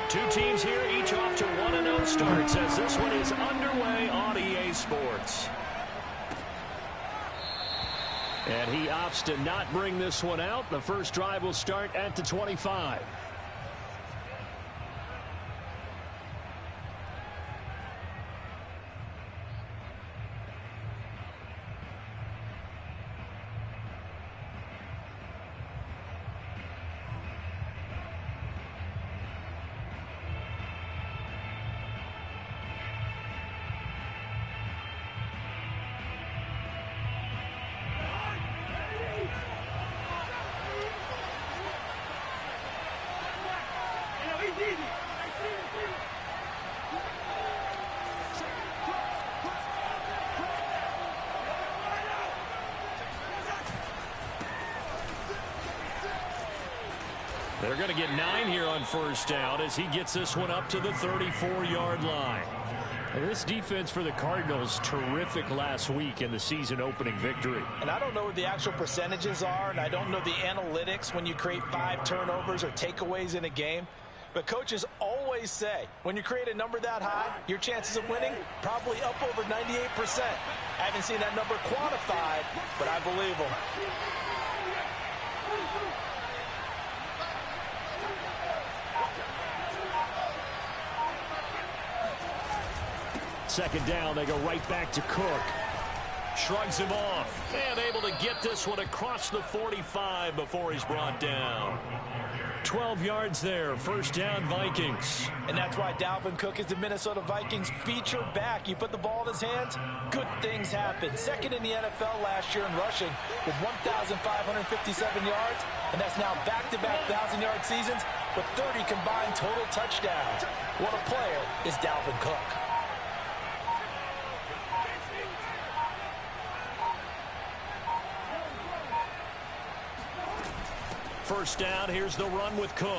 Two teams here, each off to 1-0 starts as this one is underway on EA Sports. And he opts to not bring this one out. The first drive will start at the 25. They're going to get 9 here on first down as he gets this one up to the 34-yard line. And this defense for the Cardinals, terrific last week in the season-opening victory. And I don't know what the actual percentages are, and I don't know the analytics when you create 5 turnovers or takeaways in a game. But coaches always say, when you create a number that high, your chances of winning probably up over 98%. I haven't seen that number quantified, but I believe them. Second down, they go right back to Cook. Shrugs him off. And able to get this one across the 45 before he's brought down. 12 yards there. First down, Vikings. And that's why Dalvin Cook is the Minnesota Vikings feature back. You put the ball in his hands, good things happen. Second in the NFL last year in rushing with 1,557 yards. And that's now back-to-back 1,000-yard seasons with 30 combined total touchdowns. What a player is Dalvin Cook. First down, here's the run with Cook.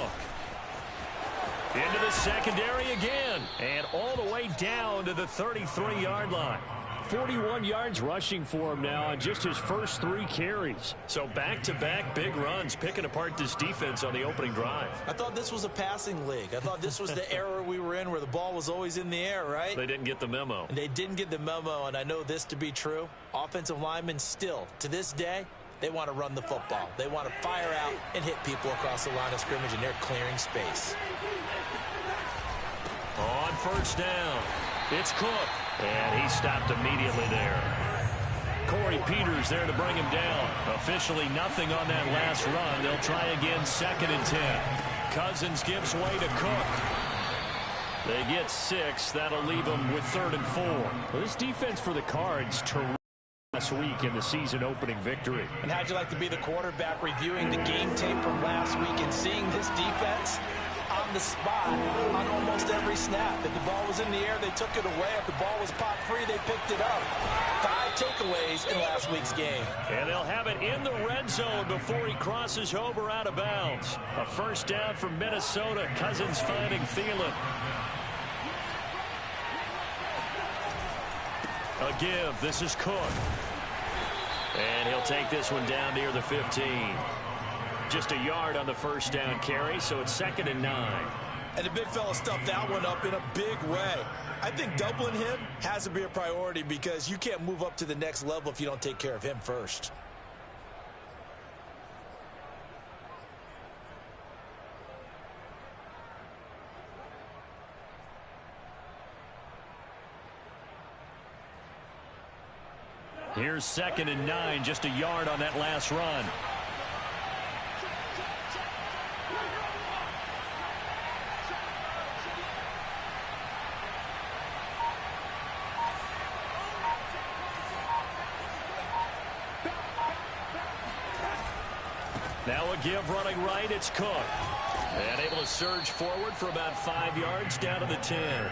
Into the secondary again. And all the way down to the 33-yard line. 41 yards rushing for him now on just his first 3 carries. So back-to-back big runs, picking apart this defense on the opening drive. I thought this was a passing league. I thought this was the era we were in where the ball was always in the air, right? They didn't get the memo. And they didn't get the memo, and I know this to be true. Offensive linemen still, to this day, they want to run the football. They want to fire out and hit people across the line of scrimmage, and they're clearing space. On first down, it's Cook. And he stopped immediately there. Corey Peters there to bring him down. Officially nothing on that last run. They'll try again, 2nd and 10. Cousins gives way to Cook. They get 6. That'll leave them with 3rd and 4. Well, this defense for the Cards, terrific last week in the season-opening victory. And how'd you like to be the quarterback reviewing the game tape from last week and seeing this defense on the spot on almost every snap? If the ball was in the air, they took it away. If the ball was pop free, they picked it up. 5 takeaways in last week's game. And they'll have it in the red zone before he crosses over out of bounds. A first down from Minnesota. Cousins finding Thielen. A give. This is Cook. And he'll take this one down near the 15. Just a yard on the first down carry, so it's 2nd and 9. And the big fella stuffed that one up in a big way. I think doubling him has to be a priority because you can't move up to the next level if you don't take care of him first. Here's 2nd and 9, just a yard on that last run. Now a give running right, it's Cook. And able to surge forward for about 5 yards down to the 10.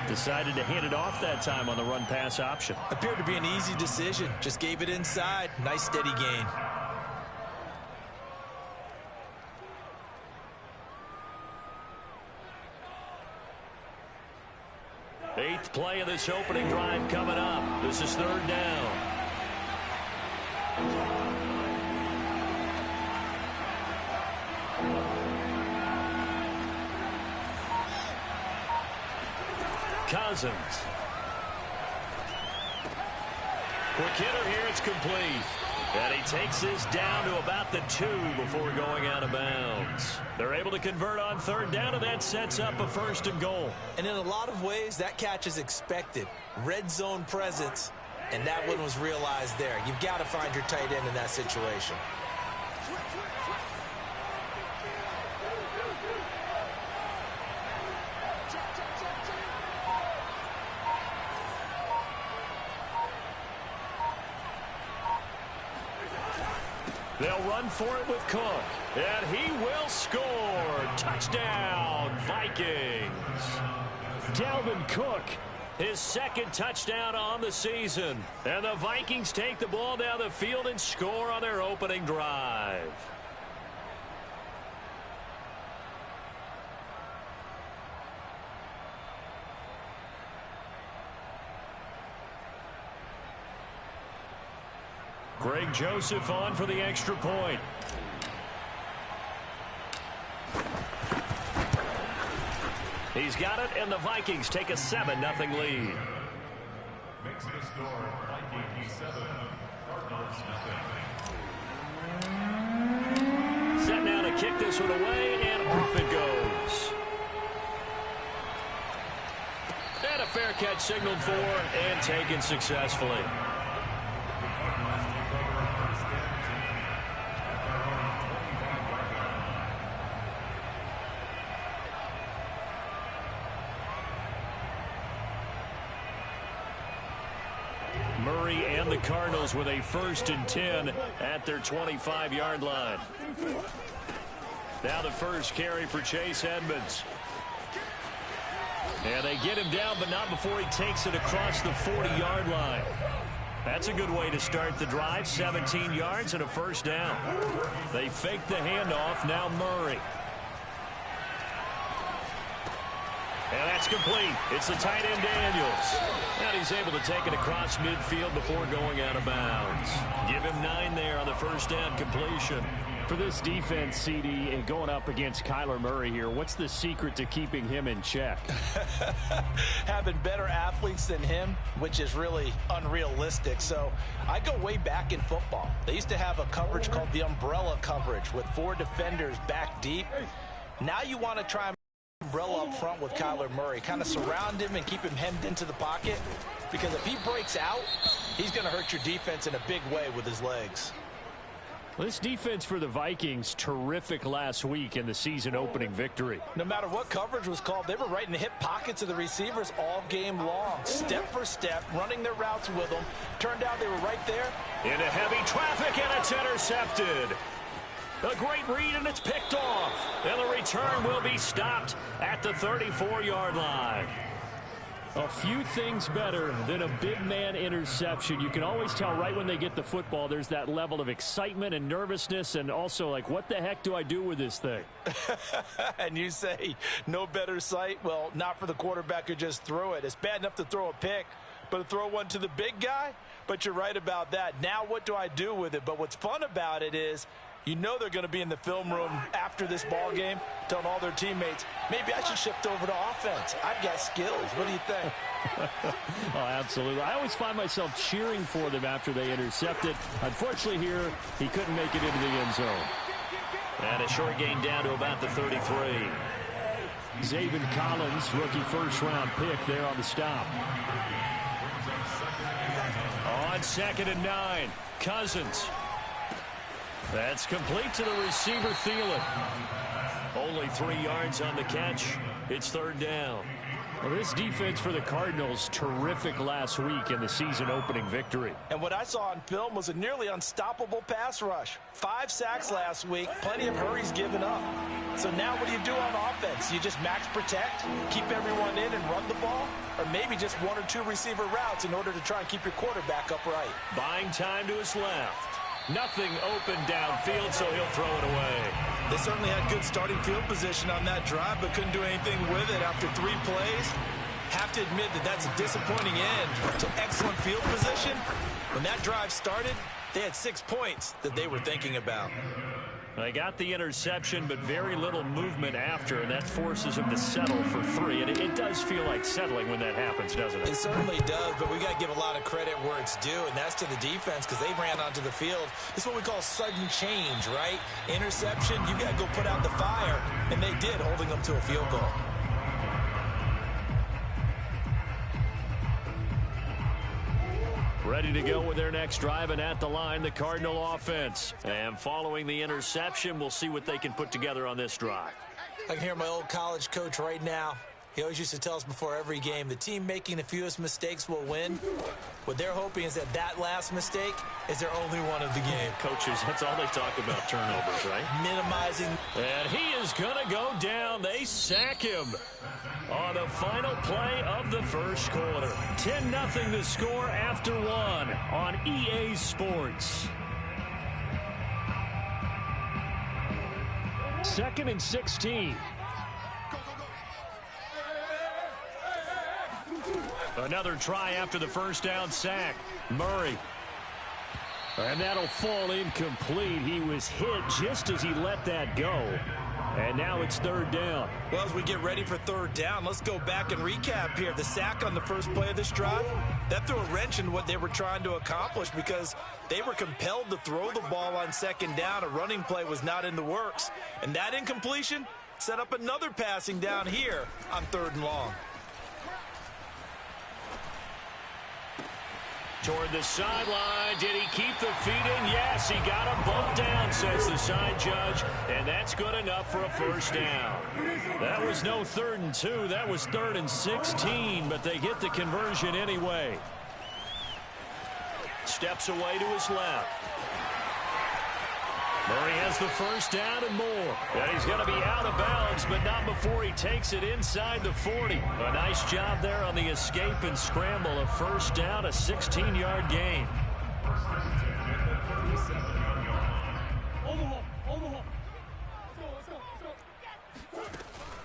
Decided to hand it off that time on the run-pass option. Appeared to be an easy decision. Just gave it inside. Nice steady gain. Eighth play of this opening drive coming up. This is 3rd down. Cousins. Quick hitter here. It's complete. And he takes this down to about the 2 before going out of bounds. They're able to convert on third down, and that sets up a 1st and goal. And in a lot of ways, that catch is expected. Red zone presence, and that one was realized there. You've got to find your tight end in that situation. They'll run for it with Cook, and he will score. Touchdown, Vikings. Dalvin Cook, his 2nd touchdown on the season. And the Vikings take the ball down the field and score on their opening drive. Greg Joseph on for the extra point. He's got it, and the Vikings take a 7-0 lead. Makes the score Vikings 7, Cardinals nothing. Set now to kick this one away, and off it goes. And a fair catch signaled for and taken successfully. Murray and the Cardinals with a 1st and 10 at their 25-yard line. Now the first carry for Chase Edmonds. And they get him down, but not before he takes it across the 40-yard line. That's a good way to start the drive. 17 yards and a 1st down. They fake the handoff. Now Murray. And that's complete. It's the tight end Daniels. And he's able to take it across midfield before going out of bounds. Give him 9 there on the 1st down completion. For this defense, CD, and going up against Kyler Murray here, what's the secret to keeping him in check? Having better athletes than him, which is really unrealistic. So I go way back in football. They used to have a coverage called the umbrella coverage with 4 defenders back deep. Now you want to try and umbrella up front with Kyler Murray. Kind of surround him and keep him hemmed into the pocket. Because if he breaks out, he's going to hurt your defense in a big way with his legs. Well, this defense for the Vikings, terrific last week in the season opening victory. No matter what coverage was called, they were right in the hip pockets of the receivers all game long. Step for step, running their routes with them. Turned out they were right there. Into heavy traffic, and it's intercepted. A great read, and it's picked off. And the return will be stopped at the 34-yard line. A few things better than a big man interception. You can always tell right when they get the football, there's that level of excitement and nervousness, and also like, what the heck do I do with this thing? And you say, no better sight? Well, not for the quarterback who just threw it. It's bad enough to throw a pick, but to throw one to the big guy? But you're right about that. Now what do I do with it? But what's fun about it is, you know they're going to be in the film room after this ball game telling all their teammates, maybe I should shift over to offense. I've got skills. What do you think? Oh, absolutely. I always find myself cheering for them after they intercept it. Unfortunately here, he couldn't make it into the end zone. And a short gain down to about the 33. Zaven Collins, rookie first-round pick there on the stop. On 2nd and 9, Cousins. That's complete to the receiver, Thielen. Only 3 yards on the catch. It's 3rd down. Well, this defense for the Cardinals, terrific last week in the season opening victory. And what I saw on film was a nearly unstoppable pass rush. 5 sacks last week, plenty of hurries given up. So now what do you do on offense? You just max protect, keep everyone in and run the ball? Or maybe just 1 or 2 receiver routes in order to try and keep your quarterback upright? Buying time to his left. Nothing open downfield, so he'll throw it away. They certainly had good starting field position on that drive, but couldn't do anything with it after 3 plays. Have to admit that that's a disappointing end to excellent field position. When that drive started, they had 6 points that they were thinking about. They got the interception, but very little movement after, and that forces him to settle for 3. And it does feel like settling when that happens, doesn't it? It certainly does, but we got to give a lot of credit where it's due, and that's to the defense because they ran onto the field. This is what we call sudden change, right? Interception, you got to go put out the fire, and they did, holding them to a field goal. Ready to go with their next drive, and at the line, the Cardinal offense. And following the interception, we'll see what they can put together on this drive. I can hear my old college coach right now. He always used to tell us before every game, the team making the fewest mistakes will win. What they're hoping is that last mistake is their only one of the game. Coaches, that's all they talk about, turnovers, right? Minimizing. And he is going to go down. They sack him on the final play of the first quarter. 10-0 the score after 1 on EA Sports. 2nd and 16. Another try after the first down sack. Murray. And that'll fall incomplete. He was hit just as he let that go. And now it's 3rd down. Well, as we get ready for 3rd down, let's go back and recap here. The sack on the first play of this drive, that threw a wrench in what they were trying to accomplish because they were compelled to throw the ball on 2nd down. A running play was not in the works. And that incompletion set up another passing down here on 3rd and long. Toward the sideline. Did he keep the feet in? Yes, he got him bumped down, says the side judge. And that's good enough for a first down. That was no 3rd and 2. That was 3rd and 16, but they get the conversion anyway. Steps away to his left. Murray has the first down and more. And he's going to be out of bounds, but not before he takes it inside the 40. A nice job there on the escape and scramble. A first down, a 16-yard gain.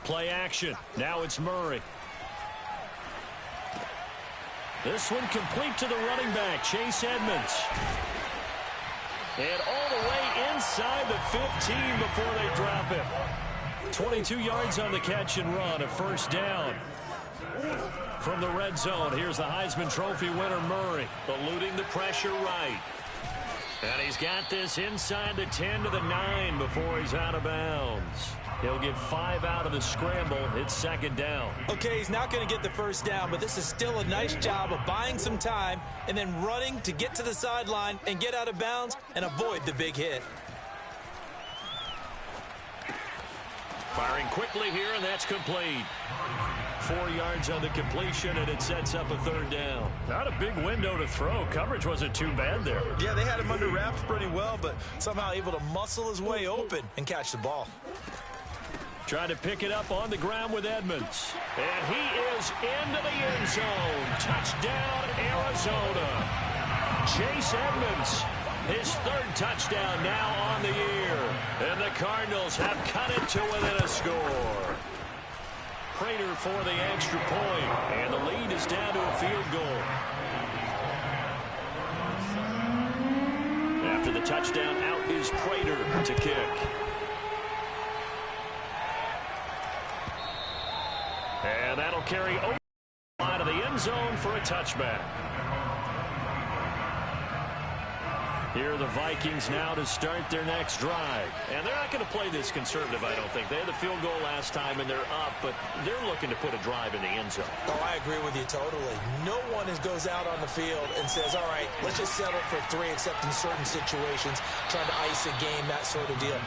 Play action. Now it's Murray. This one complete to the running back, Chase Edmonds. And all the way inside the 15 before they drop him. 22 yards on the catch and run, a first down. From the red zone, here's the Heisman Trophy winner, Murray, eluding the pressure right. And he's got this inside the 10 to the 9 before he's out of bounds. He'll get 5 out of the scramble. It's 2nd down. Okay, he's not going to get the first down, but this is still a nice job of buying some time and then running to get to the sideline and get out of bounds and avoid the big hit. Firing quickly here, and that's complete. 4 yards on the completion, and it sets up a 3rd down. Not a big window to throw. Coverage wasn't too bad there. Yeah, they had him under wraps pretty well, but somehow able to muscle his way open and catch the ball. Trying to pick it up on the ground with Edmonds. And he is into the end zone. Touchdown, Arizona. Chase Edmonds, his 3rd touchdown now on the year. And the Cardinals have cut it to within a score. Prater for the extra point. And the lead is down to a field goal. After the touchdown, out is Prater to kick. And that'll carry over the line of the end zone for a touchback. Here are the Vikings now to start their next drive. And they're not going to play this conservative, I don't think. They had the field goal last time, and they're up, but they're looking to put a drive in the end zone. Oh, I agree with you totally. No one goes out on the field and says, all right, let's just settle for 3, except in certain situations, trying to ice a game, that sort of deal.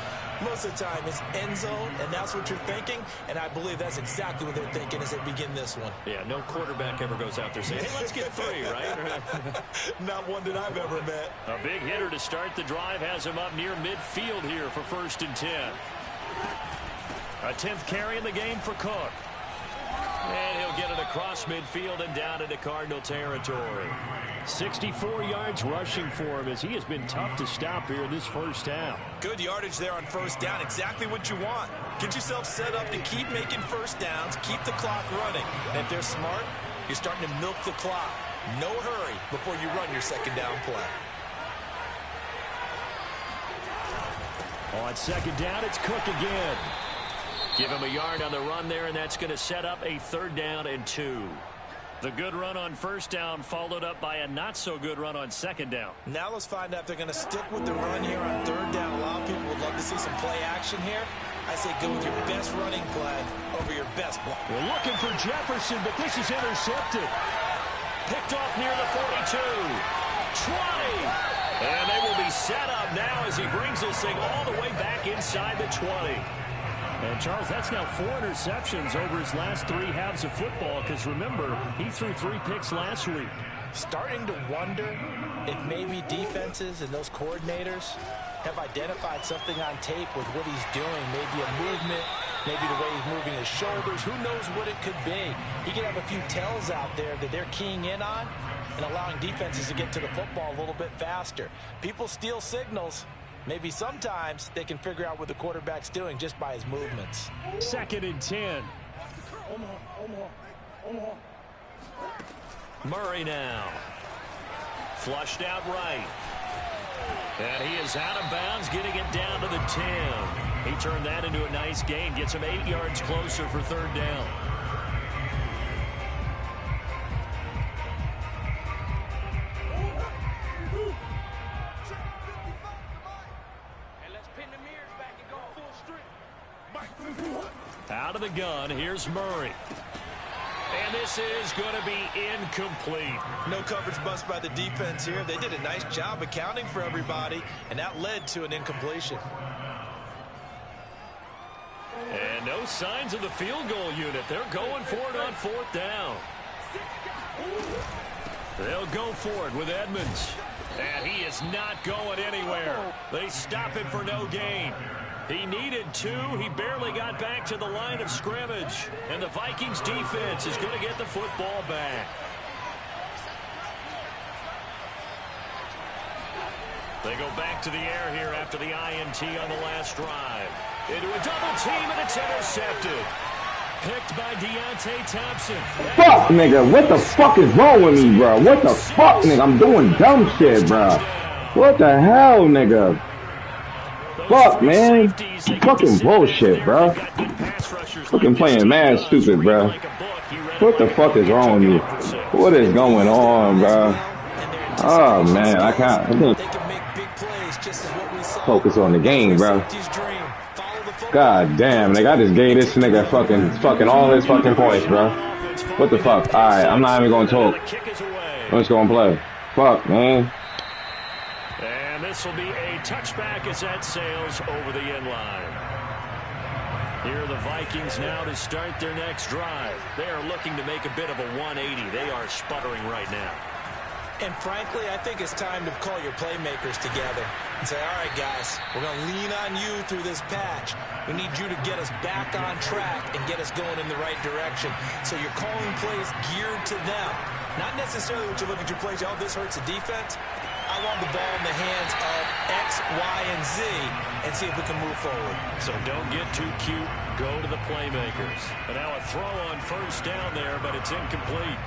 Most of the time, it's end zone, and that's what you're thinking, and I believe that's exactly what they're thinking as they begin this one. Yeah, no quarterback ever goes out there saying, hey, let's get 3, right? Not one that I've ever met. A big hitter to start the drive has him up near midfield here for 1st and 10. A 10th carry in the game for Cook. And he'll get it across midfield and down into Cardinal territory. 64 yards rushing for him as he has been tough to stop here in this first half. Good yardage there on first down. Exactly what you want. Get yourself set up to keep making first downs, keep the clock running. And if they're smart, you're starting to milk the clock. No hurry before you run your 2nd down play. On second down, it's Cook again. Give him a yard on the run there, and that's going to set up a 3rd down and 2. The good run on 1st down followed up by a not-so-good run on 2nd down. Now let's find out if they're going to stick with the run here on 3rd down. A lot of people would love to see some play action here. I say go with your best running play over your best block. We're looking for Jefferson, but this is intercepted. Picked off near the 42. 20. And they will be set up now as he brings this thing all the way back inside the 20. And, Charles, that's now 4 interceptions over his last 3 halves of football because, remember, he threw 3 picks last week. Starting to wonder if maybe defenses and those coordinators have identified something on tape with what he's doing. Maybe a movement, maybe the way he's moving his shoulders. Who knows what it could be? He could have a few tells out there that they're keying in on and allowing defenses to get to the football a little bit faster. People steal signals. Maybe sometimes they can figure out what the quarterback's doing just by his movements. 2nd and 10. Murray now. Flushed out right. And he is out of bounds, getting it down to the 10. He turned that into a nice gain. Gets him 8 yards closer for 3rd down. Out of the gun, here's Murray. And this is going to be incomplete. No coverage bust by the defense here. They did a nice job accounting for everybody, and that led to an incompletion. And no signs of the field goal unit. They're going for it on 4th down. They'll go for it with Edmonds. And he is not going anywhere. They stop him for no gain. He needed 2. He barely got back to the line of scrimmage. And the Vikings defense is going to get the football back. They go back to the air here after the INT on the last drive. Into a double team, and it's intercepted. Picked by Deontay Thompson. Fuck, nigga. What the fuck is wrong with me, bro? What the fuck, nigga? I'm doing dumb shit, bro. What the hell, nigga? Fuck, man. Fucking bullshit, bro. Fucking playing mad stupid, bro. What the fuck is wrong with me? What is going on, bro? Oh, man. I can't focus on the game, bro. God damn, nigga. I just gave this nigga fucking all his fucking points, bro. What the fuck? Alright, I'm not even gonna talk. I'm just gonna play. Fuck, man. And this will be a touchback as that sails over the end line. Here are the Vikings now to start their next drive. They are looking to make a bit of a 180. They are sputtering right now. And frankly, I think it's time to call your playmakers together and say, all right, guys, we're going to lean on you through this patch. We need you to get us back on track and get us going in the right direction. So you're calling plays geared to them. Not necessarily what you look at your plays, oh, this hurts the defense. I want the ball in the hands of X, Y, and Z and see if we can move forward. So don't get too cute. Go to the playmakers. And now a throw on 1st down there, but it's incomplete.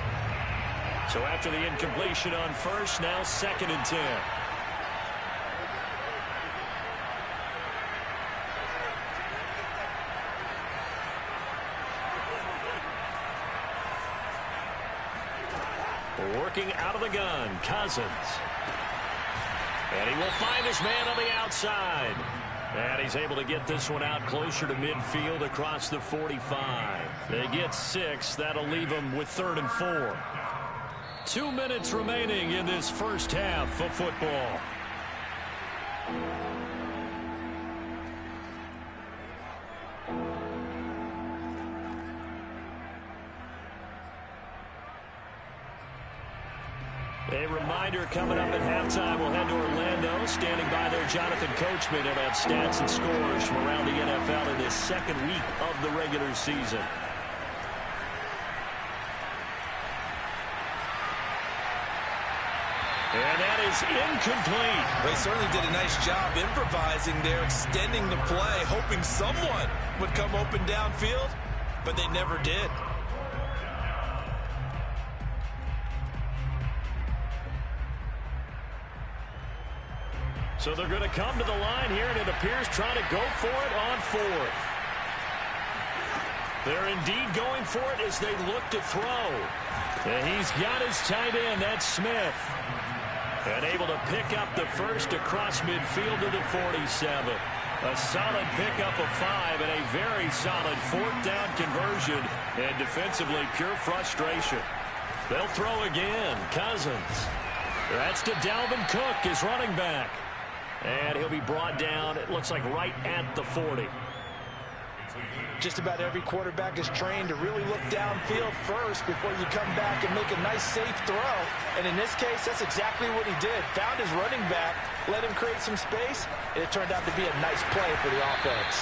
So after the incompletion on 1st, now 2nd and 10. Working out of the gun, Cousins. And he will find his man on the outside. And he's able to get this one out closer to midfield across the 45. They get 6. That'll leave them with 3rd and 4. 2 minutes remaining in this first half of football. A reminder coming up at halftime, we'll head to Orlando. Standing by there, Jonathan Coachman, and have stats and scores from around the NFL in this 2nd week of the regular season. And that is incomplete. They certainly did a nice job improvising there, extending the play, hoping someone would come open downfield, but they never did. So they're going to come to the line here, and it appears trying to go for it on fourth. They're indeed going for it as they look to throw. And he's got his tight end, that's Smith. And able to pick up the first across midfield to the 47. A solid pickup of 5 and a very solid fourth down conversion. And defensively, pure frustration. They'll throw again. Cousins. That's to Dalvin Cook, his running back. And he'll be brought down, it looks like right at the 40. Just about every quarterback is trained to really look downfield first before you come back and make a nice, safe throw. And in this case, that's exactly what he did. Found his running back, let him create some space, and it turned out to be a nice play for the offense.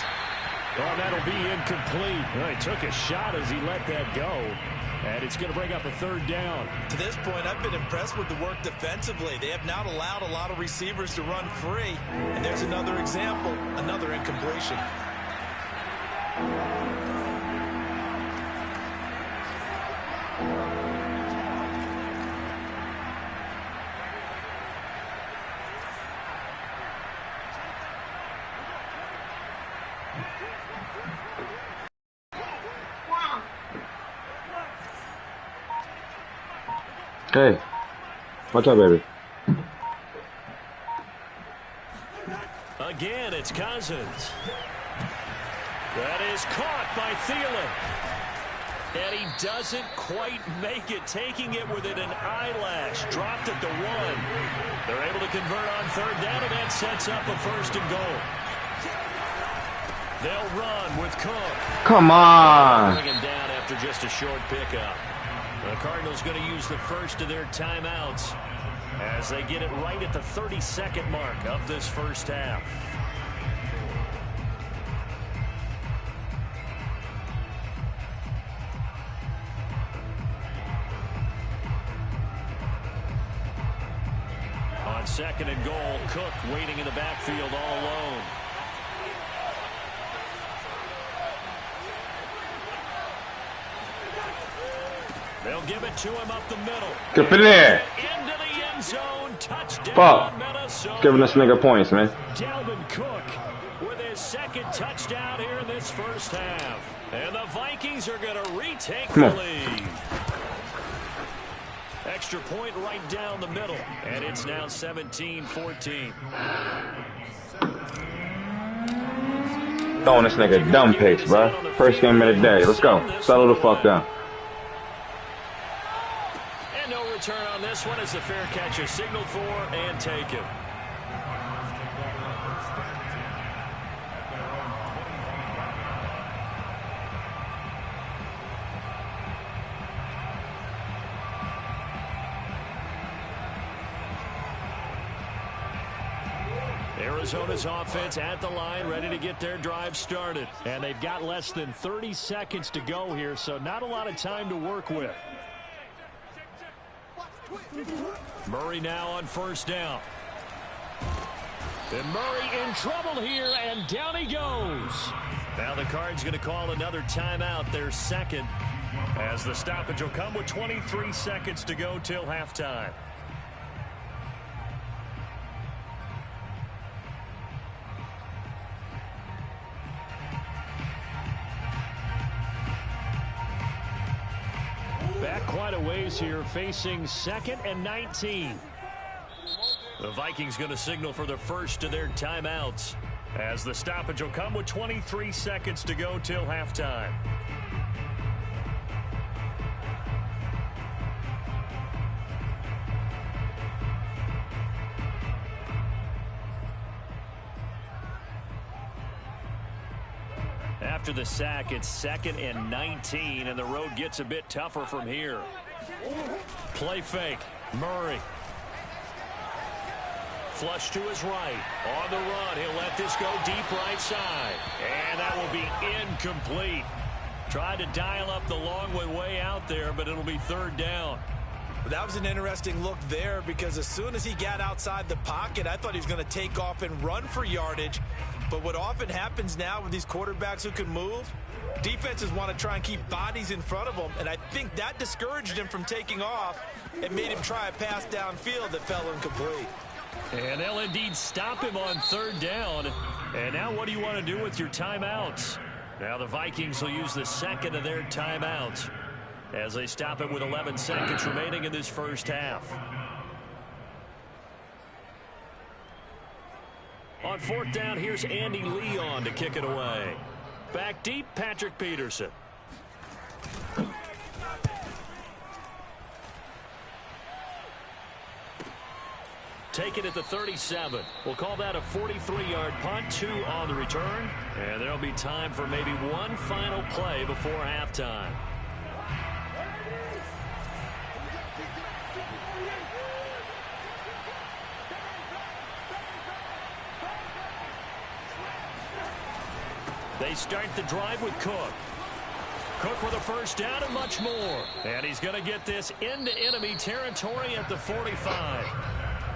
Well, that'll be incomplete. Well, he took a shot as he let that go. And it's going to bring up a third down. To this point, I've been impressed with the work defensively. They have not allowed a lot of receivers to run free. And there's another example, another incompletion. Hey, what's up, baby? Again, it's Cousins. That is caught by Thielen. And he doesn't quite make it, taking it within an eyelash. Dropped at the 1. They're able to convert on third down, and that sets up a first and goal. They'll run with Cook. Come on. Bring him down after just a short pickup. The Cardinals going to use the first of their timeouts as they get it right at the 32nd mark of this first half. On second and goal, Cook waiting in the backfield all alone. They'll give it to him up the middle. Get in there. Into the end zone. Touchdown, Fuck. Minnesota. Giving this nigga points, man. Dalvin Cook with his second touchdown here in this first half. And the Vikings are going to retake Come the on. lead. Extra point right down the middle. And it's now 17-14. Throwing this nigga dumb picks, bro. First game of the day. Let's go. Settle the fuck down. And no return on this one as the fair catch is signaled for and taken. Arizona's offense at the line, ready to get their drive started. And they've got less than 30 seconds to go here, so not a lot of time to work with. Murray now on first down. And Murray in trouble here, and down he goes. Now the Cards going to call another timeout, their second, as the stoppage will come with 23 seconds to go till halftime. Back quite a ways here, facing 2nd and 19. The Vikings going to signal for the first of their timeouts, as the stoppage will come with 23 seconds to go till halftime. After the sack, it's 2nd and 19, and the road gets a bit tougher from here. Play fake. Murray. Flush to his right. On the run, he'll let this go deep right side. And that will be incomplete. Tried to dial up the long way out there, but it'll be third down. That was an interesting look there, because as soon as he got outside the pocket, I thought he was going to take off and run for yardage. But what often happens now with these quarterbacks who can move, defenses want to try and keep bodies in front of them, and I think that discouraged him from taking off and made him try a pass downfield that fell incomplete. And they'll indeed stop him on 3rd down. And now what do you want to do with your timeouts? Now the Vikings will use the second of their timeouts as they stop him with 11 seconds remaining in this first half. On 4th down, here's Andy Leon to kick it away. Back deep, Patrick Peterson. Take it at the 37. We'll call that a 43-yard punt, 2 on the return. And there'll be time for maybe one final play before halftime. They start the drive with Cook. Cook with a first down and much more. And he's going to get this into enemy territory at the 45.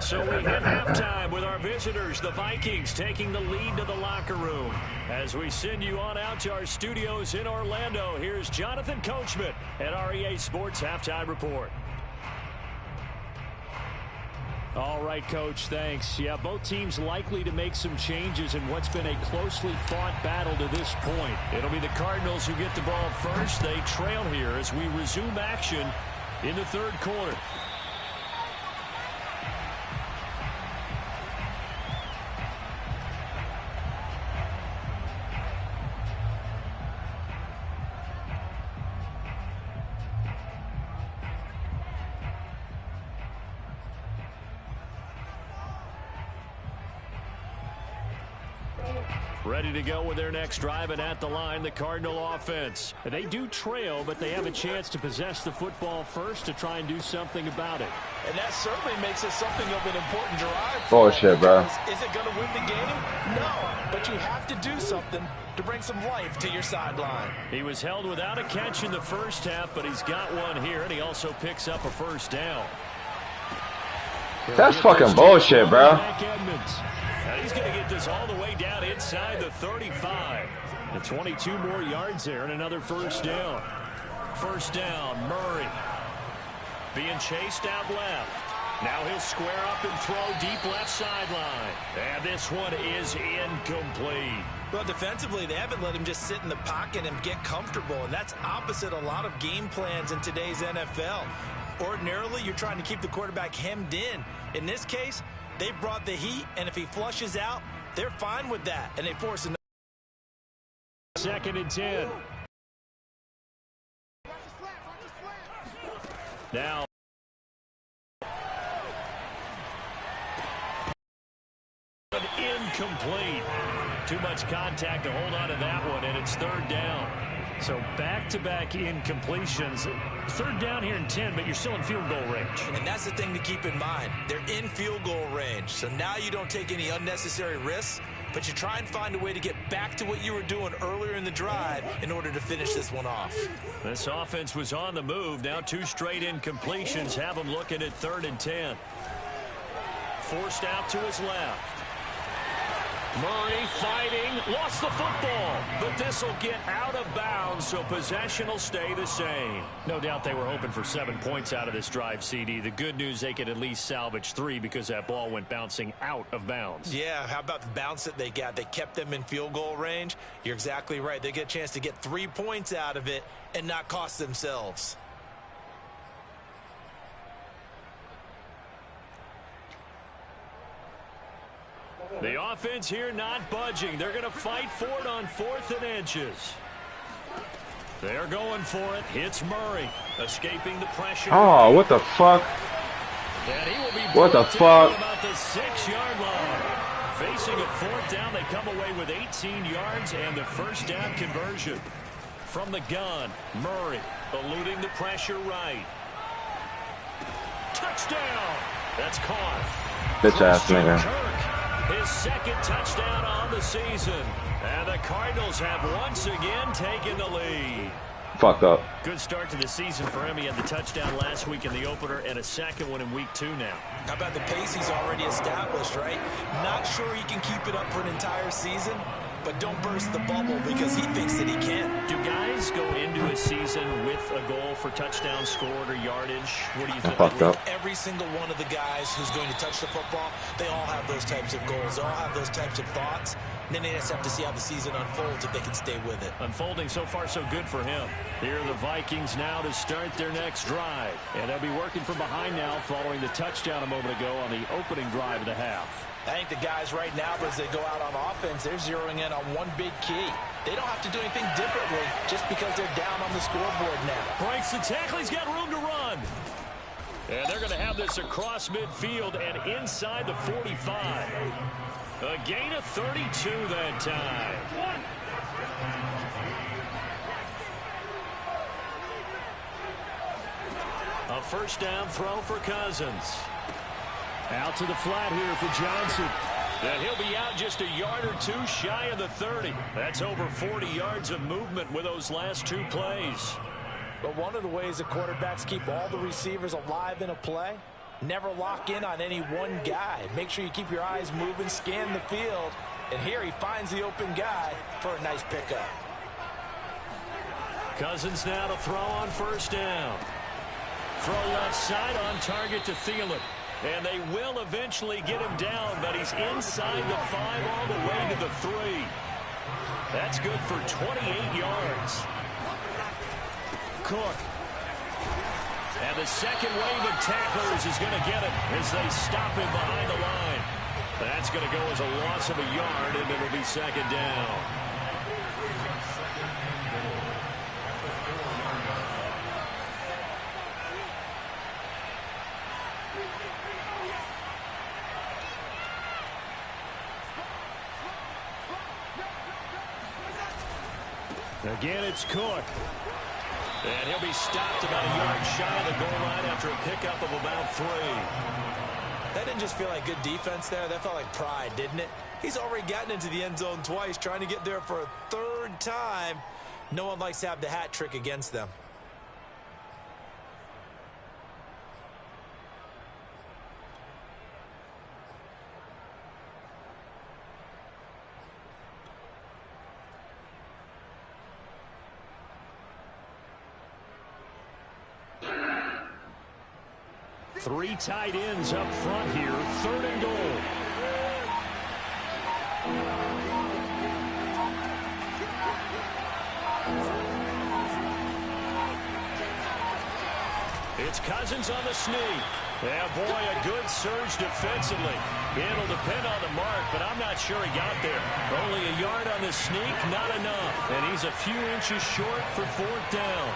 So we hit halftime with our visitors, the Vikings, taking the lead to the locker room. As we send you on out to our studios in Orlando, here's Jonathan Coachman at REA Sports Halftime Report. All right, Coach, thanks. Yeah, both teams likely to make some changes in what's been a closely fought battle to this point. It'll be the Cardinals who get the ball first. They trail here as we resume action in the 3rd quarter. Ready to go with their next drive, and at the line, the Cardinal offense. They do trail, but they have a chance to possess the football first to try and do something about it. And that certainly makes it something of an important drive. Bullshit, bro. Is it going to win the game? No, but you have to do something to bring some life to your sideline. He was held without a catch in the first half, but he's got one here, and he also picks up a first down. That's fucking bullshit, bro. And he's going to get this all the way down inside the 35. And 22 more yards there and another first down. First down, Murray. Being chased out left. Now he'll square up and throw deep left sideline. And this one is incomplete. Well, defensively, they haven't let him just sit in the pocket and get comfortable. And that's opposite a lot of game plans in today's NFL. Ordinarily, you're trying to keep the quarterback hemmed in. In this case, they brought the heat, and if he flushes out, they're fine with that, and they force another. 2nd and 10. Now, incomplete. Too much contact to hold on to that one, and it's 3rd down. So back-to-back incompletions. 3rd down here in 10, but you're still in field goal range. And that's the thing to keep in mind. They're in field goal range. So now you don't take any unnecessary risks, but you try and find a way to get back to what you were doing earlier in the drive in order to finish this one off. This offense was on the move. Now 2 straight incompletions have them looking at 3rd and 10. Forced out to his left. Murray fighting, lost the football, but this will get out of bounds, so possession will stay the same. No doubt they were hoping for 7 points out of this drive, CD. The good news, they could at least salvage 3 because that ball went bouncing out of bounds. Yeah, how about the bounce that they got? They kept them in field goal range. You're exactly right. They get a chance to get 3 points out of it and not cost themselves. The offense here not budging. They're going to fight for it on 4th and inches. They're going for it. Hits Murray. Escaping the pressure. Oh, what the fuck? And he will be what the fuck? About the 6-yard line. Facing a 4th down, they come away with 18 yards and the first down conversion. From the gun, Murray eluding the pressure right. Touchdown. That's caught. Bitch ass nigga. His 2nd touchdown on the season. And the Cardinals have once again taken the lead. Fuck up. Good start to the season for him. He had the touchdown last week in the opener and a 2nd one in week 2 now. How about the pace he's already established, right? Not sure he can keep it up for an entire season, but don't burst the bubble because he thinks that he can. Do guys go into a season with a goal for touchdown scored or yardage? What do you think? Fucked up. Every single one of the guys who's going to touch the football, they all have those types of goals. They all have those types of thoughts. And then they just have to see how the season unfolds if they can stay with it. Unfolding so far so good for him. Here are the Vikings now to start their next drive. And they'll be working from behind now following the touchdown a moment ago on the opening drive of the half. I think the guys right now, as they go out on offense, they're zeroing in on one big key. They don't have to do anything differently just because they're down on the scoreboard now. Breaks the tackle. He's got room to run. And they're going to have this across midfield and inside the 45. A gain of 32 that time. A first down throw for Cousins. Out to the flat here for Johnson. And he'll be out just a yard or two shy of the 30. That's over 40 yards of movement with those last two plays. But one of the ways the quarterbacks keep all the receivers alive in a play, never lock in on any one guy. Make sure you keep your eyes moving, scan the field. And here he finds the open guy for a nice pickup. Cousins now to throw on first down. Throw left side on target to Thielen. And they will eventually get him down, but he's inside the 5 all the way to the 3. That's good for 28 yards. Cook. And the second wave of tacklers is going to get him as they stop him behind the line. That's going to go as a loss of a yard, and it'll be second down. Again, it's Cook. And he'll be stopped about a yard shy of the goal line after a pickup of about 3. That didn't just feel like good defense there. That felt like pride, didn't it? He's already gotten into the end zone twice, trying to get there for a third time. No one likes to have the hat trick against them. Three tight ends up front here. 3rd and goal. It's Cousins on the sneak. Yeah, boy, a good surge defensively. It'll depend on the mark, but I'm not sure he got there. Only a yard on the sneak, not enough. And he's a few inches short for 4th down.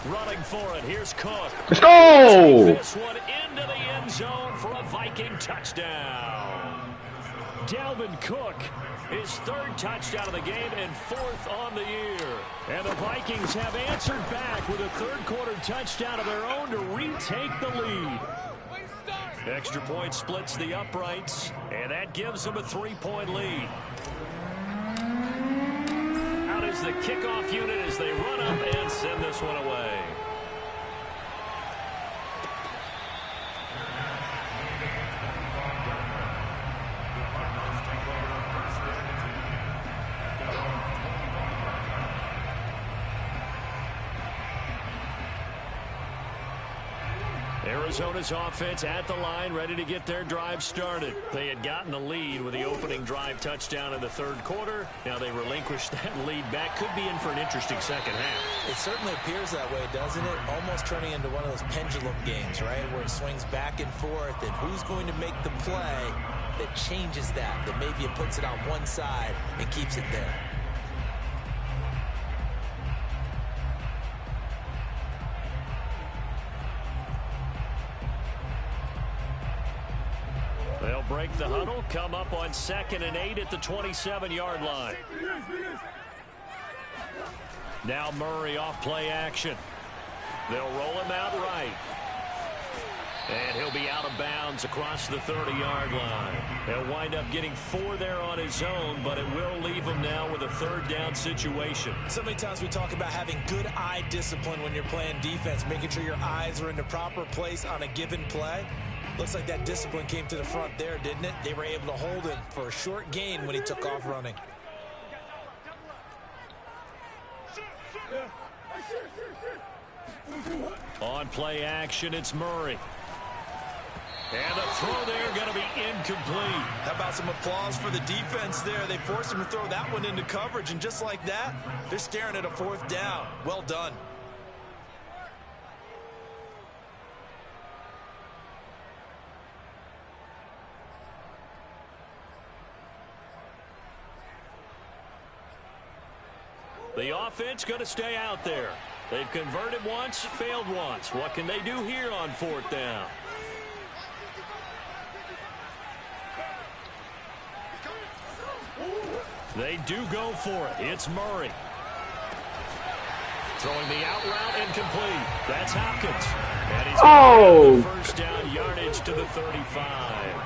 Running for it. Here's Cook. Let's go! This one into the end zone for a Viking touchdown. Dalvin Cook, his 3rd touchdown of the game and 4th on the year. And the Vikings have answered back with a 3rd quarter touchdown of their own to retake the lead. Extra point splits the uprights, and that gives them a 3-point lead. Out is the kickoff unit as they run up and send this one away. Arizona's offense at the line, ready to get their drive started. They had gotten the lead with the opening drive touchdown in the 3rd quarter. Now they relinquished that lead back. Could be in for an interesting second half. It certainly appears that way, doesn't it? Almost turning into one of those pendulum games, right? Where it swings back and forth, and who's going to make the play that changes that maybe it puts it on one side and keeps it there. They'll break the huddle, come up on 2nd and 8 at the 27-yard line. Now Murray off play action. They'll roll him out right. And he'll be out of bounds across the 30-yard line. He'll wind up getting 4 there on his own, but it will leave him now with a 3rd down situation. So many times we talk about having good eye discipline when you're playing defense, making sure your eyes are in the proper place on a given play. Looks like that discipline came to the front there, didn't it? They were able to hold him for a short gain when he took off running. On play action, it's Murray. And the throw there going to be incomplete. How about some applause for the defense there? They forced him to throw that one into coverage, and just like that, they're staring at a 4th down. Well done. The offense going to stay out there. They've converted once, failed once. What can they do here on 4th down? They do go for it. It's Murray. Throwing the out route incomplete. That's Hopkins. And he's got the 1st down yardage to the 35.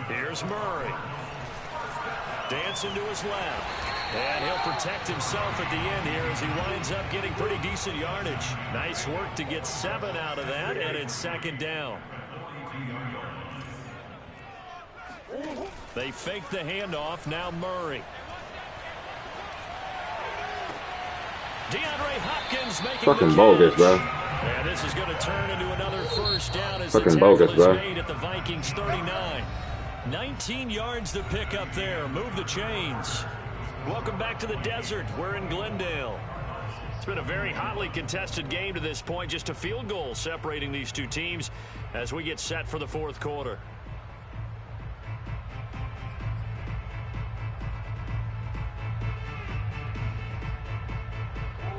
Here's Murray. Dancing to his left. And he'll protect himself at the end here as he winds up getting pretty decent yardage. Nice work to get 7 out of that, and it's 2nd down. They fake the handoff. Now Murray. DeAndre Hopkins making fucking bogus, bro. And this is going to turn into another 1st down as fucking the tackle bogus, is bro. made at the Vikings 39. 19 yards to pick up there. Move the chains. Welcome back to the desert. We're in Glendale. It's been a very hotly contested game to this point. Just a field goal separating these two teams as we get set for the 4th quarter.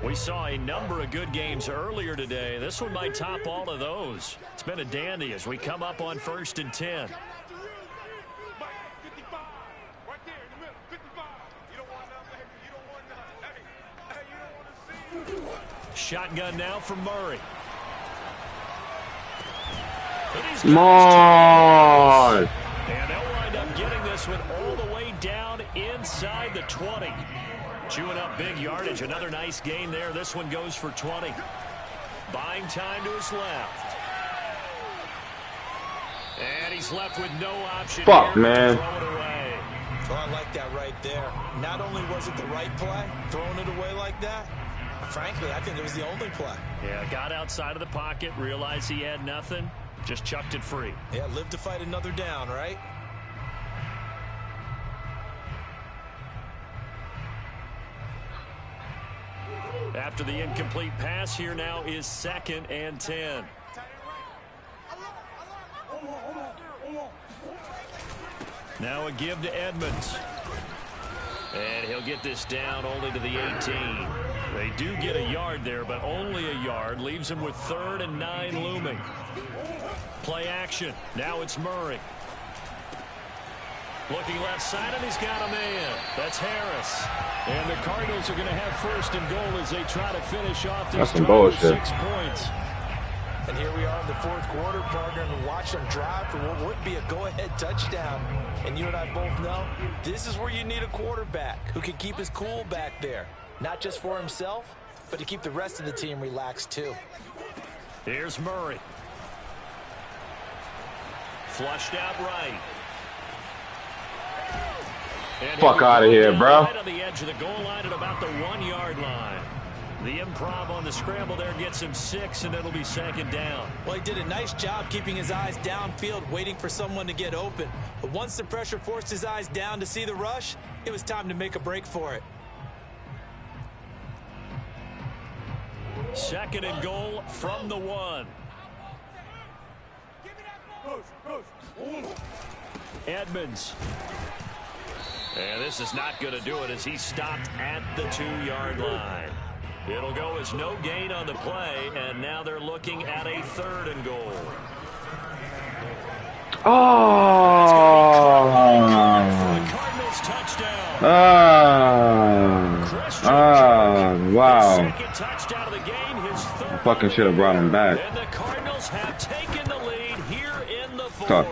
We saw a number of good games earlier today. This one might top all of those. It's been a dandy as we come up on 1st and 10. Shotgun now for Murray. Come on. And they'll wind up getting this one all the way down inside the 20. Chewing up big yardage. Another nice gain there. This one goes for 20. Buying time to his left. And he's left with no option. Fuck, here man. to throw it away. Oh, I like that right there. Not only was it the right play, throwing it away like that, frankly, I think it was the only play. Yeah, got outside of the pocket, realized he had nothing, just chucked it free. Yeah, live to fight another down, right? After the incomplete pass, here now is 2nd and 10. Now a give to Edmonds. And he'll get this down only to the 18. They do get a yard there, but only a yard. Leaves him with 3rd and 9 looming. Play action. Now it's Murray. Looking left side, and he's got a man. That's Harris. And the Cardinals are going to have 1st and goal as they try to finish off this drive with 6 points. And here we are in the 4th quarter, partner, and watch them drive for what would be a go-ahead touchdown. And you and I both know this is where you need a quarterback who can keep his cool back there. Not just for himself, but to keep the rest of the team relaxed too. Here's Murray. Flushed out right. And Fuck out of here, bro. Right on the edge of the goal line at about the 1-yard line. The improv on the scramble there gets him 6, and it'll be 2nd down. Well, he did a nice job keeping his eyes downfield, waiting for someone to get open. But once the pressure forced his eyes down to see the rush, it was time to make a break for it. 2nd and goal from the 1. Edmonds. And this is not going to do it as he stopped at the 2-yard line. It'll go as no gain on the play, and now they're looking at a 3rd and goal. Oh. Cardinals touchdown. Wow. second touchdown of the game. His third. Fucking should have brought him back. And the Cardinals have taken the lead here in the fourth. Talk.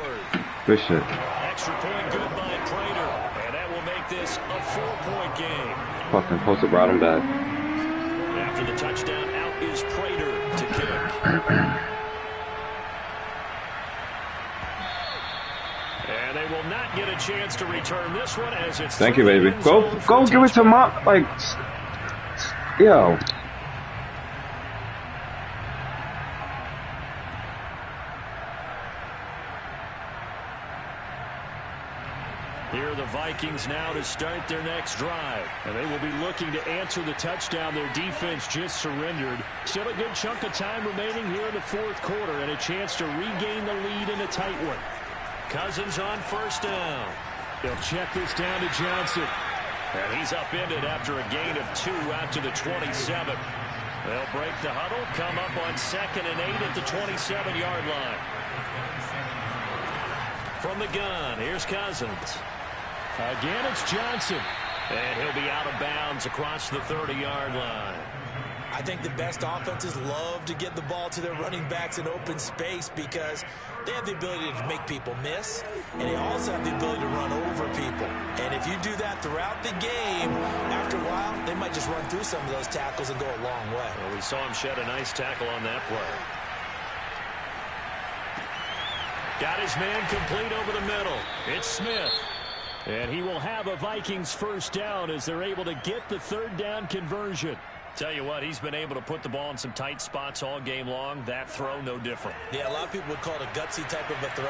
Good shit. Extra point good by Prater. And that will make this a 4-point game. Fucking supposed to brought him back. After the touchdown, out is Prater to kick. And they will not get a chance to return this one as it's. Thank you, baby. Go give it to my, like, yo. Here are the Vikings now to start their next drive. And they will be looking to answer the touchdown their defense just surrendered. Still a good chunk of time remaining here in the fourth quarter and a chance to regain the lead in a tight one. Cousins on first down. They'll check this down to Johnson. And he's upended after a gain of 2 out to the 27. They'll break the huddle, come up on 2nd and 8 at the 27-yard line. From the gun, here's Cousins. Again, it's Johnson. And he'll be out of bounds across the 30-yard line. I think the best offenses love to get the ball to their running backs in open space because they have the ability to make people miss, and they also have the ability to run over people. And if you do that throughout the game, after a while, they might just run through some of those tackles and go a long way. Well, we saw him shed a nice tackle on that play. Got his man complete over the middle. It's Smith. And he will have a Vikings first down as they're able to get the third down conversion. Tell you what, he's been able to put the ball in some tight spots all game long. That throw, no different. Yeah, a lot of people would call it a gutsy type of a throw.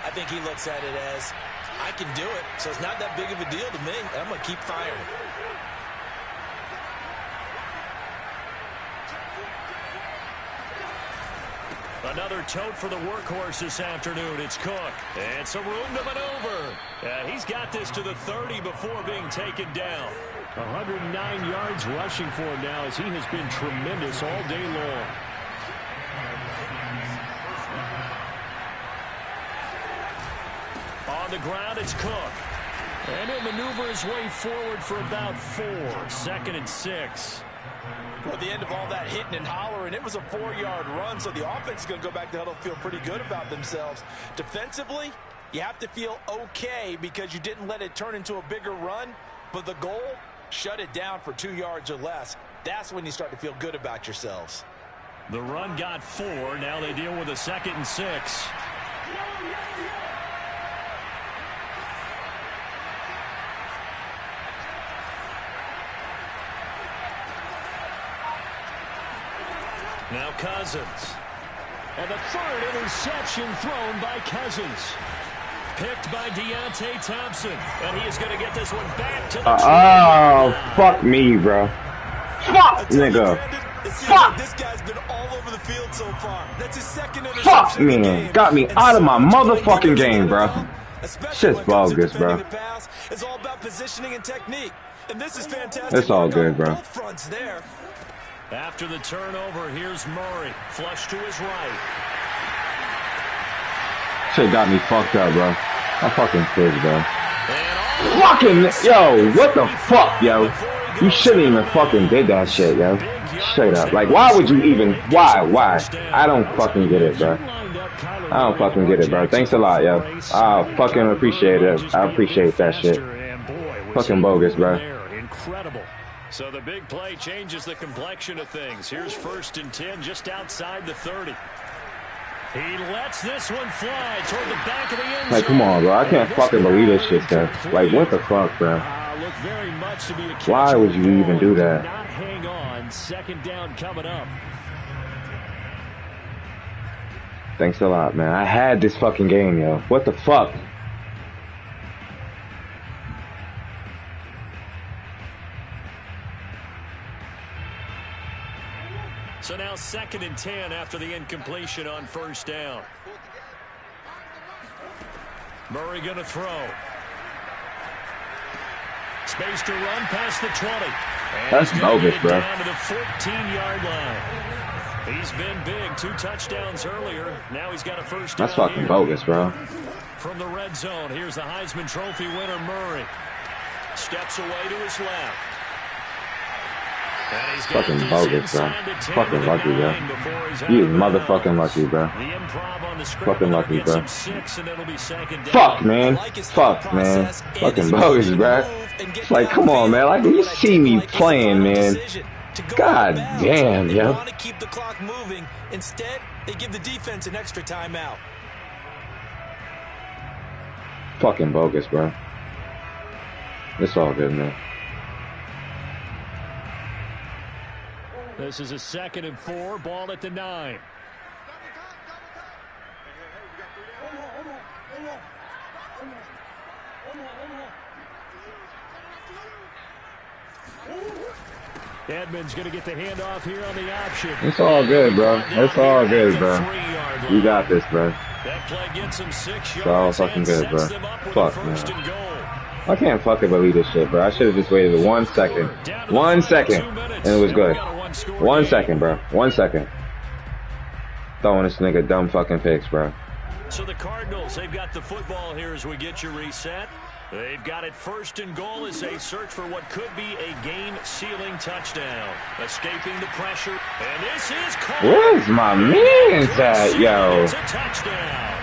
I think he looks at it as, I can do it, so it's not that big of a deal to me. I'm going to keep firing. Another tote for the workhorse this afternoon. It's Cook. And some room to maneuver. He's got this to the 30 before being taken down. 109 yards rushing for him now as he has been tremendous all day long. On the ground, it's Cook. And he'll maneuver his way forward for about 4. 2nd and 6. At the end of all that hitting and hollering, it was a 4-yard run, so the offense is going to go back to huddle, feel pretty good about themselves. Defensively, you have to feel okay because you didn't let it turn into a bigger run, but the goal, shut it down for 2 yards or less. That's when you start to feel good about yourselves. The run got 4. Now they deal with a 2nd and 6. Now Cousins. And the third interception thrown by Cousins. Picked by Deontay Thompson. And he is going to get this one back to the oh, fuck me, bro. Fuck, nigga. Fuck. This guy's been all over the field so far. That's his 2nd interception. Fuck me. Got me out of my motherfucking game, bro. Shit's bogus, bro. It's all about positioning and technique. And this is fantastic. It's all good, bro. Both fronts there. After the turnover, here's Murray. Flush to his right. Shit got me fucked up, bro. I fucking pissed, bro. Fucking, yo, what the fuck, yo? You shouldn't even fucking did that shit, yo. Straight up. Like, why would you even, why? I don't fucking get it, bro. I don't fucking get it, bro. Thanks a lot, yo. I fucking appreciate it. I appreciate that shit. Fucking bogus, bro. Incredible. So the big play changes the complexion of things. Here's 1st and 10 just outside the 30. He lets this one fly toward the back of the end zone. Like, come on, bro. I can't fucking believe this shit, though. Like, what the fuck, bro? Look very much to be a why would you even do that? Not hang on. 2nd down coming up. Thanks a lot, man. I had this fucking game, yo. What the fuck? So now 2nd and 10 after the incompletion on 1st down. Murray going to throw. Space to run past the 20. And that's bogus, bro. Down to the 14-yard line. He's been big. 2 touchdowns earlier. Now he's got a first down. That's fucking here. bogus, bro. From the red zone, here's the Heisman Trophy winner, Murray. Steps away to his left. Fucking bogus, bro. Fucking lucky, bro. He is motherfucking lucky, bro. Fucking lucky, bro. Fuck, man. Fuck, man. Fucking bogus, bro. It's like, come on, man. Like, you see me playing, man. God damn, yo. They want to keep the clock moving. Instead, they give the defense an extra timeout. Fucking bogus, bro. It's all good, man. This is a 2nd and 4, ball at the 9. Edmonds going to get the handoff here on the option. It's all good, bro. It's all good, bro. You got this, bro. That play gets him 6 yards. It's all fucking good, bro. Fuck, man. I can't fucking believe this shit, bro. I should have just waited 1 second. 1 second. And it was good. 1 second, bro. 1 second. Throwing this nigga dumb fucking picks, bro. So the Cardinals, they've got the football here as we get you reset. They've got it 1st and goal as they search for what could be a game-sealing touchdown. Escaping the pressure. And this is caught. Where's my man's at, yo? It's a touchdown.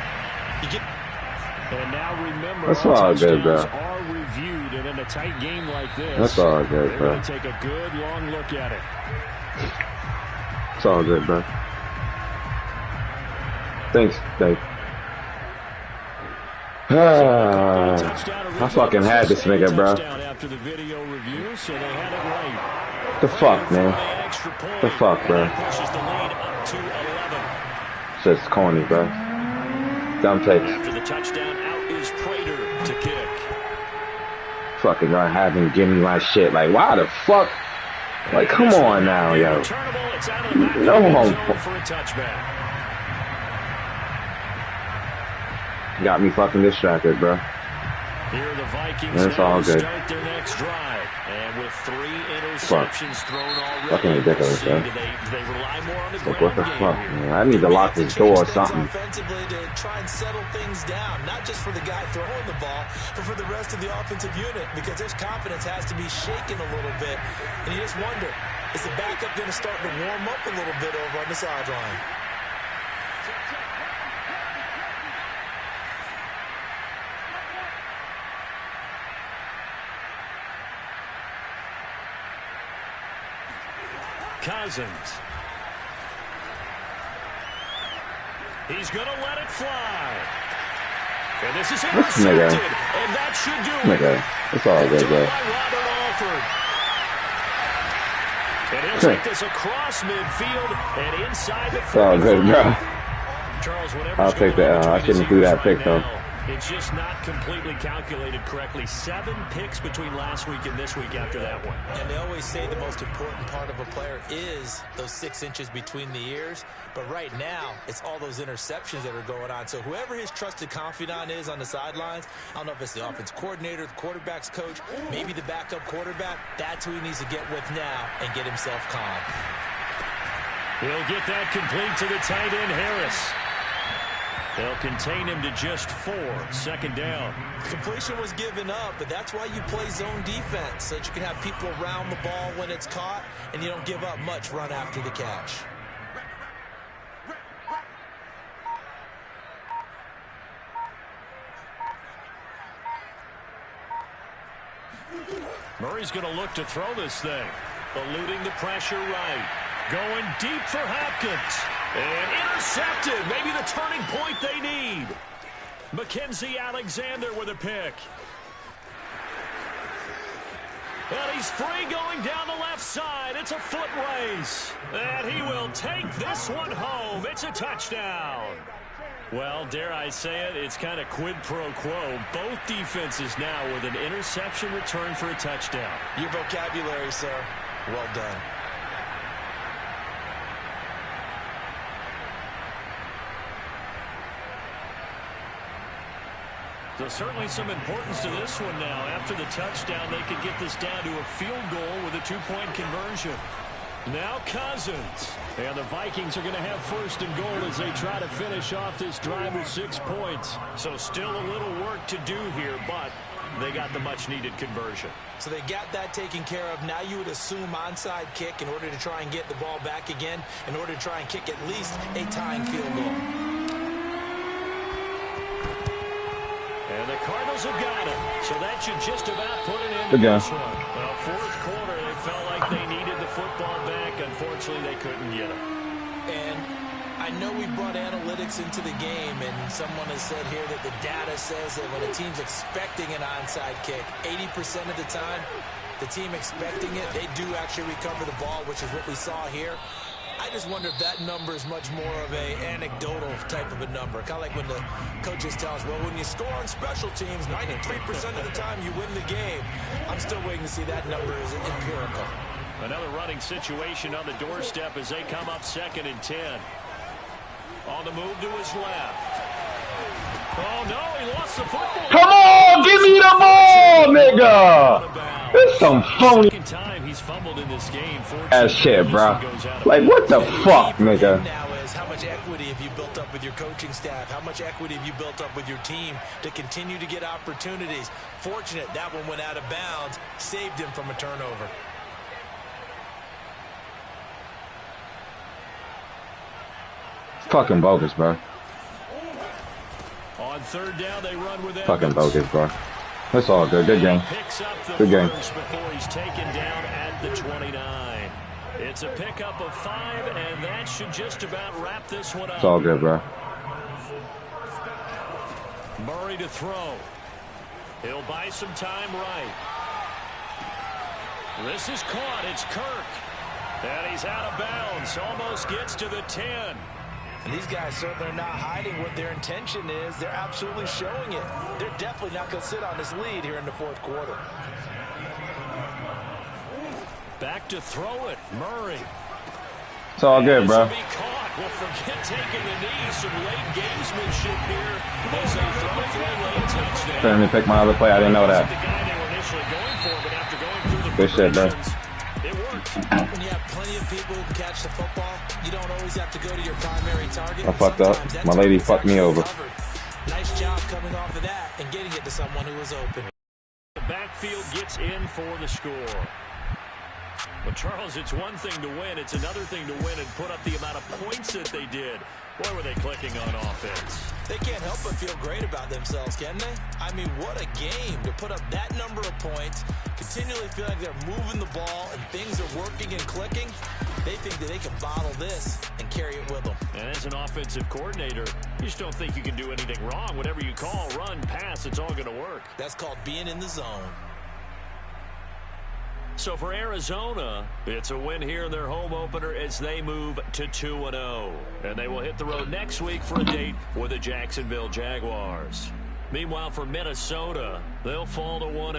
And now remember, that's all good, bro. Are reviewed, and in a tight game like this, that's all good, bro. Really take a good long look at it. It's all good, bro. Thanks, Dave. I fucking had this nigga, bro. The fuck, man. The fuck, bro. Shit's corny, bro. Dumb takes. After the touchdown, out is Prater to kick. Fucking gonna have him give me my shit. Like, why the fuck? Like, come on now, yo. No home. Got me fucking distracted, bro. Here the Vikings it's all good. Start their next drive. And with 3 interceptions thrown already. Fucking ridiculous, bro. They rely more on the like, what the fuck, man? I need to lock this door or something. Offensively to try and settle things down, not just for the guy throwing the ball, but for the rest of the offensive unit, because their confidence has to be shaken a little bit. And you just wonder, is the backup going to start to warm up a little bit over on the sideline? Cousins. He's going to let it fly. And this is intercepted. And that should do it. It's all good, bro. And he'll take this across midfield and inside the 40. It's all good, bro. Charles, I'll take that. I shouldn't do that pick, though. It's just not completely calculated correctly. 7 picks between last week and this week after that one. And they always say the most important part of a player is those 6 inches between the ears. But right now, it's all those interceptions that are going on. So whoever his trusted confidant is on the sidelines, I don't know if it's the offense coordinator, the quarterback's coach, maybe the backup quarterback, that's who he needs to get with now and get himself calm. He'll get that complete to the tight end, Harris. They'll contain him to just 4. 2nd down. Completion was given up, but that's why you play zone defense, so that you can have people around the ball when it's caught, and you don't give up much run after the catch. Murray's going to look to throw this thing. Eluding the pressure right. Going deep for Hopkins. And intercepted. Maybe the turning point they need. Mackenzie Alexander with a pick. And he's free going down the left side. It's a foot race. And he will take this one home. It's a touchdown. Well, dare I say it, it's kind of quid pro quo. Both defenses now with an interception return for a touchdown. Your vocabulary, sir. Well done. So certainly some importance to this one now. After the touchdown, they could get this down to a field goal with a 2-point conversion. Now Cousins. And the Vikings are going to have 1st and goal as they try to finish off this drive with 6 points. So still a little work to do here, but they got the much-needed conversion. So they got that taken care of. Now you would assume onside kick in order to try and get the ball back again, in order to try and kick at least a tying field goal. And the Cardinals have got it. So that should just about put it in. Good game. Well, fourth quarter, they felt like they needed the football back. Unfortunately, they couldn't get it. And I know we brought analytics into the game, and someone has said here that the data says that when a team's expecting an onside kick, 80% of the time, the team expecting it, they do actually recover the ball, which is what we saw here. I just wonder if that number is much more of a anecdotal type of a number. Kind of like when the coaches tell us, well, when you score on special teams, 93% of the time you win the game. I'm still waiting to see that number is empirical. Another running situation on the doorstep as they come up 2nd and 10. On the move to his left. Oh, no, he lost the football. Come on, give me the ball, nigga. It's some phony Time he's fumbled in this game. ass shit, bro. Like, what the fuck, nigga? Now is how much equity have you built up with your coaching staff? How much equity have you built up with your team to continue to get opportunities? Fortunate that one went out of bounds, saved him from a turnover. Fucking bogus, bro. On 3rd down, they run with Fucking bogus, bro. That's all good. Good game. Good game. Before he's taken down at the 29. It's a pickup of 5, and that should just about wrap this one up. It's all good, bro. Murray to throw. He'll buy some time right. This is caught. It's Kirk. And he's out of bounds. Almost gets to the 10. And these guys certainly are not hiding what their intention is. They're absolutely showing it. They're definitely not going to sit on this lead here in the 4th quarter. Back to throw it. Murray. It's all good, bro. Be caught. Well, forget taking the knee. Some late gamesmanship here as they throw for a late touchdown. Let me pick my other play. I didn't know that. The guy they were initially going for, but after going through the Good shit, bro. it works. When you have plenty of people who can catch the football, you don't always have to go to your primary target. I fucked up. My lady fucked me over. Nice job coming off of that and getting it to someone who was open. The backfield gets in for the score. Well, Charles, it's one thing to win. It's another thing to win and put up the amount of points that they did. Boy, were they clicking on offense. They can't help but feel great about themselves, can they? I mean, what a game to put up that number of points, continually feel like they're moving the ball and things are working and clicking. They think that they can bottle this and carry it with them. And as an offensive coordinator, you just don't think you can do anything wrong. Whatever you call, run, pass, it's all going to work. That's called being in the zone. So for Arizona, it's a win here in their home opener as they move to 2-0. And they will hit the road next week for a date with the Jacksonville Jaguars. Meanwhile, for Minnesota, they'll fall to 1.